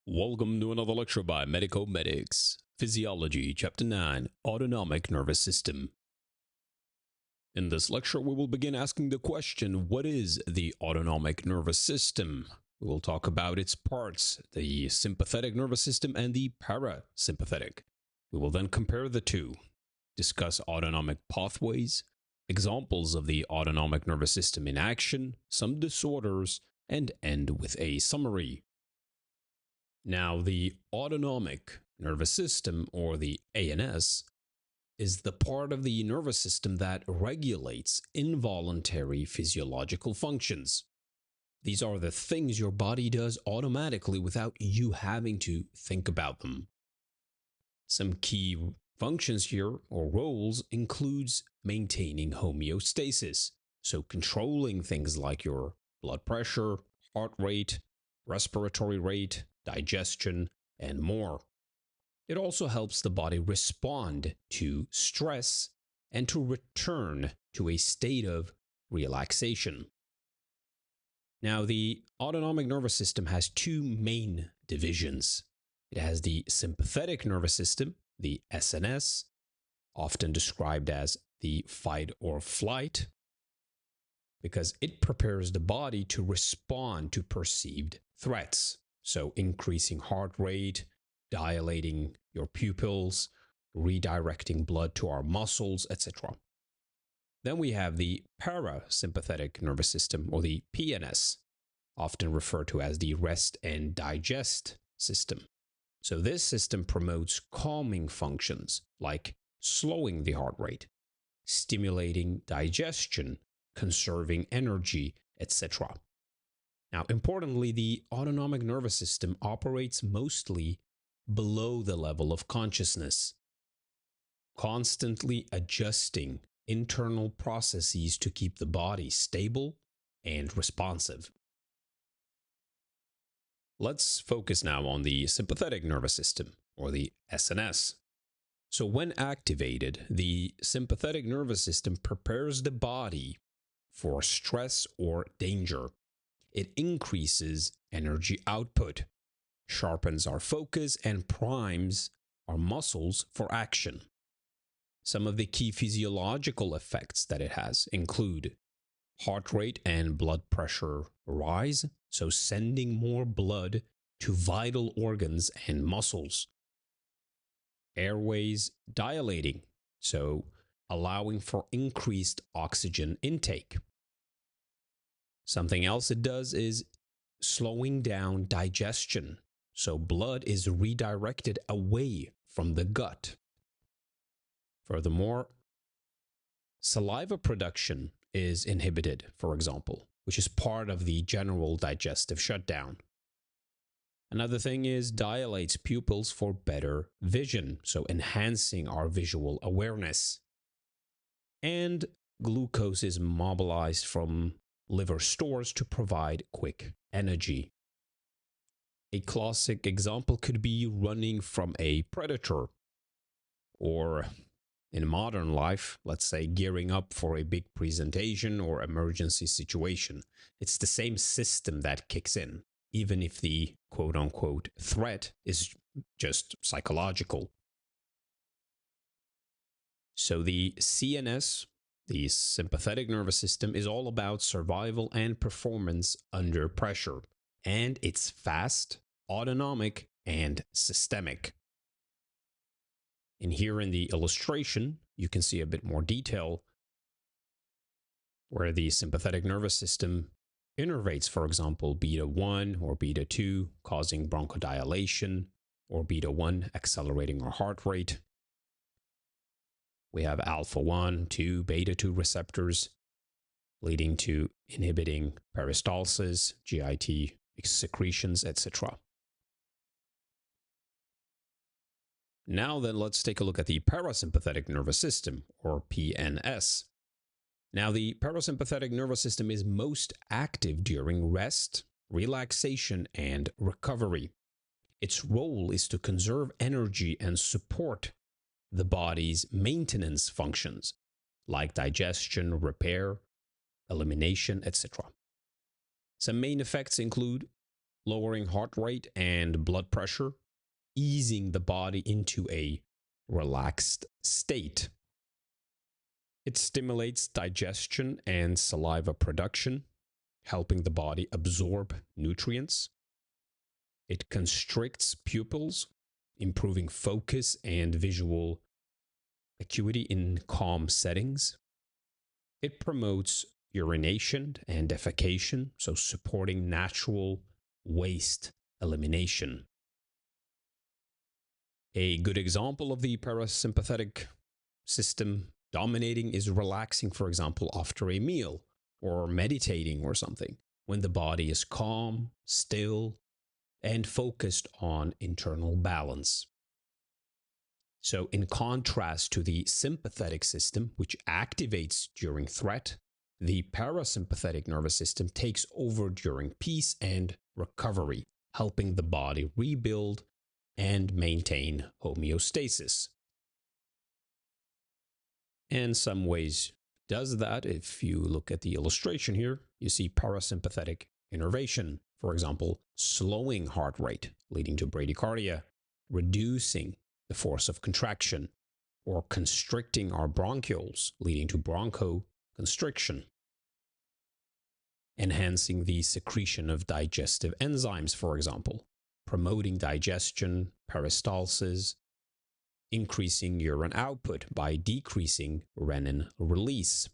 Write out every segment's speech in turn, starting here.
Welcome to another lecture by MedicoMedics. Physiology, Chapter 9, Autonomic Nervous System. In this lecture, we will begin asking the question, what is the autonomic nervous system? We will talk about its parts, the sympathetic nervous system and the parasympathetic. We will then compare the two, discuss autonomic pathways, examples of the autonomic nervous system in action, some disorders, and end with a summary. Now, the autonomic nervous system, or the ANS, is the part of the nervous system that regulates involuntary physiological functions. These are the things your body does automatically without you having to think about them. Some key functions here, or roles, includes maintaining homeostasis, so controlling things like your blood pressure, heart rate, respiratory rate, digestion, and more. It also helps the body respond to stress and to return to a state of relaxation. Now, the autonomic nervous system has two main divisions. It has the sympathetic nervous system, the SNS, often described as the fight or flight, because it prepares the body to respond to perceived threats. So increasing heart rate, dilating your pupils, redirecting blood to our muscles, etc. Then we have the parasympathetic nervous system, or the PNS, often referred to as the rest and digest system. So this system promotes calming functions like slowing the heart rate, stimulating digestion, conserving energy, etc. Now, importantly, the autonomic nervous system operates mostly below the level of consciousness, constantly adjusting internal processes to keep the body stable and responsive. Let's focus now on the sympathetic nervous system, or the SNS. So when activated, the sympathetic nervous system prepares the body for stress or danger. It increases energy output, sharpens our focus, and primes our muscles for action. Some of the key physiological effects that it has include heart rate and blood pressure rise, so sending more blood to vital organs and muscles. Airways dilating, so allowing for increased oxygen intake. Something else it does is slowing down digestion, so blood is redirected away from the gut. Furthermore, saliva production is inhibited, for example, which is part of the general digestive shutdown. Another thing is dilates pupils for better vision, so enhancing our visual awareness. And glucose is mobilized from liver stores to provide quick energy. A classic example could be running from a predator, or in modern life, let's say gearing up for a big presentation or emergency situation. It's the same system that kicks in, even if the quote-unquote threat is just psychological. So the CNS, the sympathetic nervous system, is all about survival and performance under pressure, and it's fast, autonomic, and systemic. And here in the illustration, you can see a bit more detail where the sympathetic nervous system innervates, for example, beta 1 or beta 2, causing bronchodilation, or beta 1 accelerating our heart rate. We have alpha 1, 2, beta 2 receptors leading to inhibiting peristalsis, GIT secretions, etc. Now then, let's take a look at the parasympathetic nervous system, or PNS. Now, the parasympathetic nervous system is most active during rest, relaxation, and recovery. Its role is to conserve energy and support the body's maintenance functions, like digestion, repair, elimination, etc. Some main effects include lowering heart rate and blood pressure, easing the body into a relaxed state. It stimulates digestion and saliva production, helping the body absorb nutrients. It constricts pupils, improving focus and visual acuity in calm settings. It promotes urination and defecation, so supporting natural waste elimination. A good example of the parasympathetic system dominating is relaxing, for example, after a meal or meditating or something, when the body is calm, still, and focused on internal balance. So in contrast to the sympathetic system, which activates during threat, the parasympathetic nervous system takes over during peace and recovery, helping the body rebuild and maintain homeostasis. And some ways does that. If you look at the illustration here, you see parasympathetic innervation, for example, slowing heart rate, leading to bradycardia, reducing the force of contraction, or constricting our bronchioles, leading to bronchoconstriction, enhancing the secretion of digestive enzymes, for example, promoting digestion, peristalsis, increasing urine output by decreasing renin release.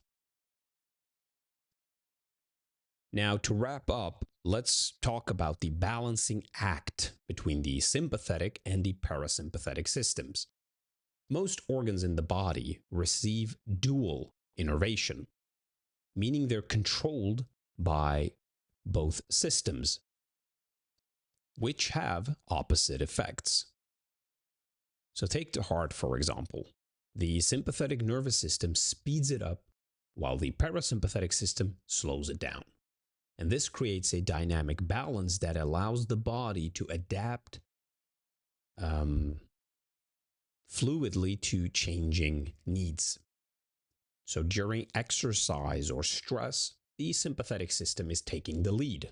Now, to wrap up, let's talk about the balancing act between the sympathetic and the parasympathetic systems. Most organs in the body receive dual innervation, meaning they're controlled by both systems, which have opposite effects. So take the heart, for example. The sympathetic nervous system speeds it up while the parasympathetic system slows it down. And this creates a dynamic balance that allows the body to adapt fluidly to changing needs. So during exercise or stress, the sympathetic system is taking the lead,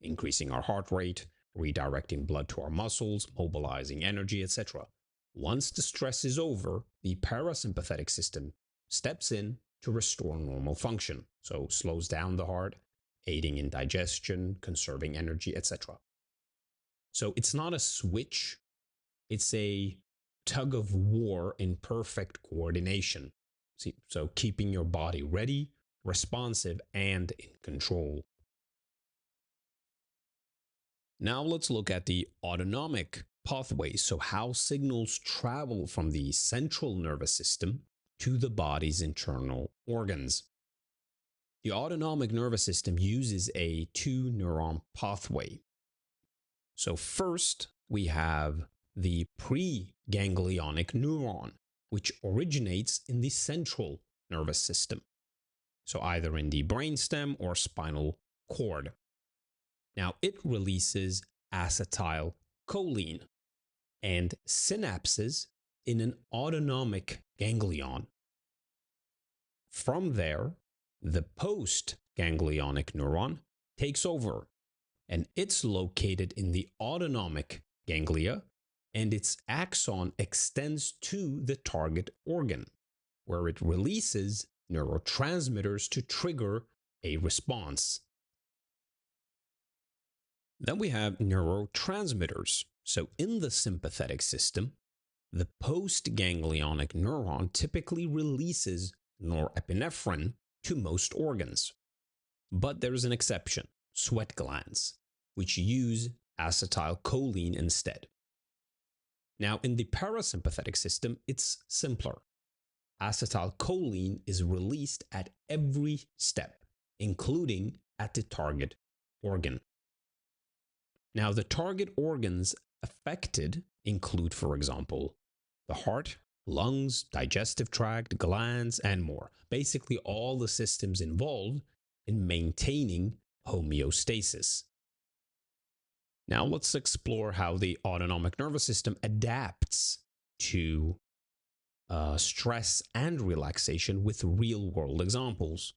increasing our heart rate, redirecting blood to our muscles, mobilizing energy, etc. Once the stress is over, the parasympathetic system steps in to restore normal function, so slows down the heart, aiding in digestion, conserving energy, etc. So it's not a switch, it's a tug of war in perfect coordination. See, so keeping your body ready, responsive, and in control. Now let's look at the autonomic pathways, so how signals travel from the central nervous system to the body's internal organs. The autonomic nervous system uses a two-neuron pathway. So first, we have the preganglionic neuron, which originates in the central nervous system, so either in the brainstem or spinal cord. Now, it releases acetylcholine and synapses in an autonomic ganglion. From there, the postganglionic neuron takes over, and it's located in the autonomic ganglia, and its axon extends to the target organ, where it releases neurotransmitters to trigger a response. Then we have neurotransmitters. So in the sympathetic system, the postganglionic neuron typically releases norepinephrine to most organs. But there's an exception, sweat glands, which use acetylcholine instead. Now, in the parasympathetic system, it's simpler. Acetylcholine is released at every step, including at the target organ. Now, the target organs affected include, for example, the heart, lungs, digestive tract, glands, and more. Basically, all the systems involved in maintaining homeostasis. Now, let's explore how the autonomic nervous system adapts to stress and relaxation with real-world examples.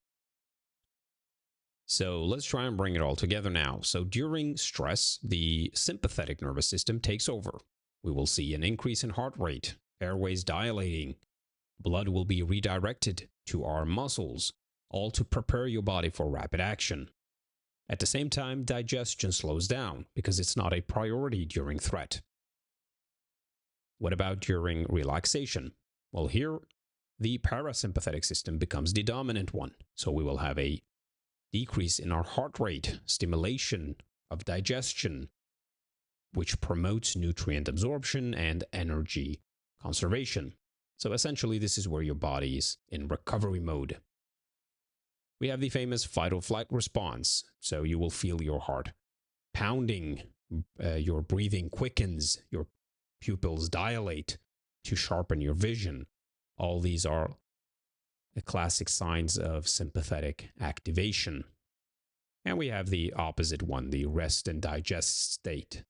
So let's try and bring it all together now. So during stress, the sympathetic nervous system takes over. We will see an increase in heart rate, airways dilating, blood will be redirected to our muscles, all to prepare your body for rapid action. At the same time, digestion slows down because it's not a priority during threat. What about during relaxation? Well, here, the parasympathetic system becomes the dominant one. So we will have a decrease in our heart rate, stimulation of digestion, which promotes nutrient absorption and energy conservation. So essentially, this is where your body is in recovery mode. We have the famous fight or flight response. So you will feel your heart pounding, your breathing quickens, your pupils dilate to sharpen your vision. All these are the classic signs of sympathetic activation. And we have the opposite one, the rest and digest state.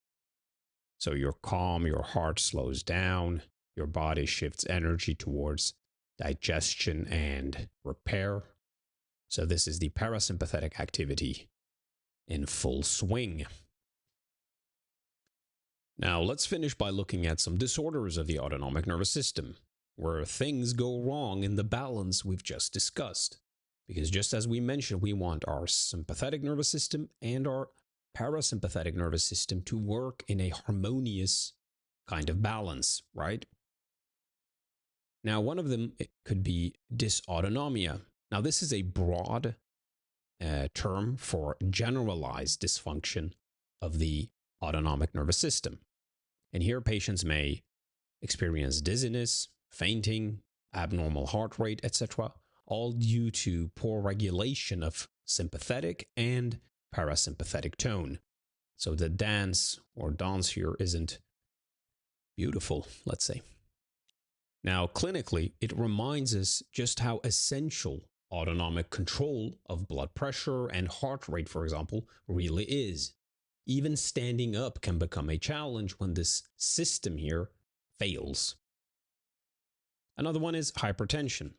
So you're calm, your heart slows down, your body shifts energy towards digestion and repair. So this is the parasympathetic activity in full swing. Now let's finish by looking at some disorders of the autonomic nervous system, where things go wrong in the balance we've just discussed. Because just as we mentioned, we want our sympathetic nervous system and our parasympathetic nervous system to work in a harmonious kind of balance, right? Now, one of them could be dysautonomia. Now, this is a broad term for generalized dysfunction of the autonomic nervous system. And here patients may experience dizziness, fainting, abnormal heart rate, etc., all due to poor regulation of sympathetic and parasympathetic tone. So the dance here isn't beautiful, let's say. Now, clinically, it reminds us just how essential autonomic control of blood pressure and heart rate, for example, really is. Even standing up can become a challenge when this system here fails. Another one is hypertension,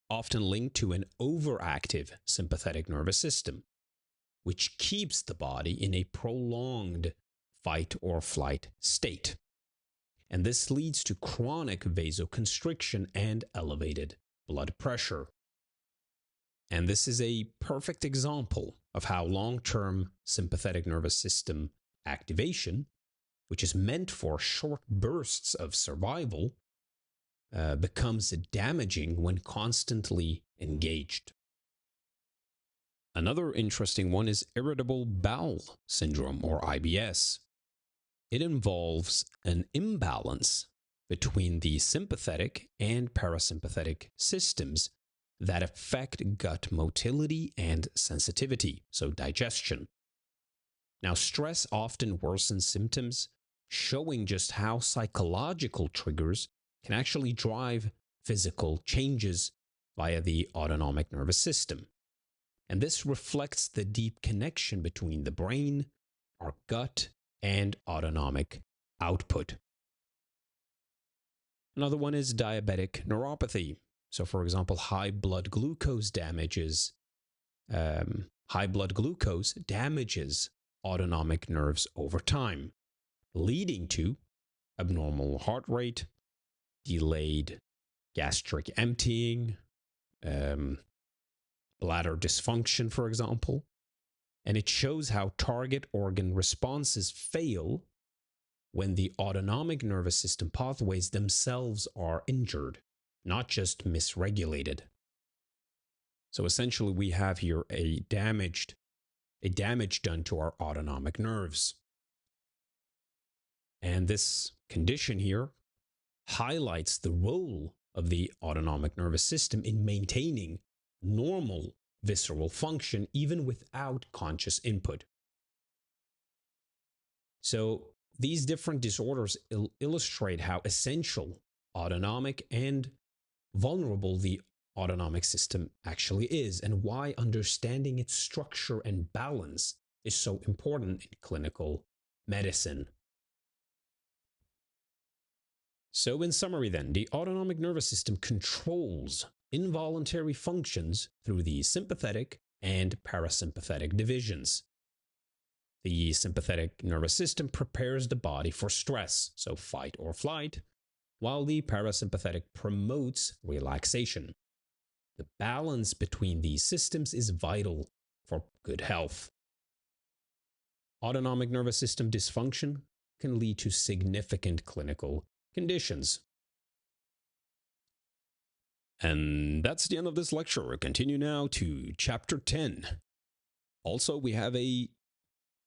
often linked to an overactive sympathetic nervous system, which keeps the body in a prolonged fight or flight state. And this leads to chronic vasoconstriction and elevated blood pressure. And this is a perfect example of how long-term sympathetic nervous system activation, which is meant for short bursts of survival, becomes damaging when constantly engaged. Another interesting one is irritable bowel syndrome, or IBS. It involves an imbalance between the sympathetic and parasympathetic systems that affect gut motility and sensitivity, so digestion. Now, stress often worsens symptoms, showing just how psychological triggers can actually drive physical changes via the autonomic nervous system. And this reflects the deep connection between the brain, our gut, and autonomic output. Another one is diabetic neuropathy. So, for example, high blood glucose damages autonomic nerves over time, leading to abnormal heart rate, delayed gastric emptying, bladder dysfunction, for example. And it shows how target organ responses fail when the autonomic nervous system pathways themselves are injured, not just misregulated. So essentially, we have here a damage done to our autonomic nerves. And this condition here highlights the role of the autonomic nervous system in maintaining normal visceral function even without conscious input. So these different disorders illustrate how essential autonomic and vulnerable the autonomic system actually is, and why understanding its structure and balance is so important in clinical medicine. So in summary then, the autonomic nervous system controls involuntary functions through the sympathetic, and parasympathetic divisions. The sympathetic nervous system prepares the body for stress, so fight or flight, while the parasympathetic promotes relaxation. The balance between these systems is vital for good health. Autonomic nervous system dysfunction can lead to significant clinical conditions. And that's the end of this lecture. We'll continue now to Chapter 10. Also, we have a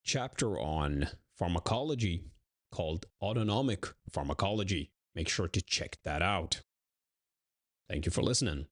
chapter on pharmacology called Autonomic Pharmacology. Make sure to check that out. Thank you for listening.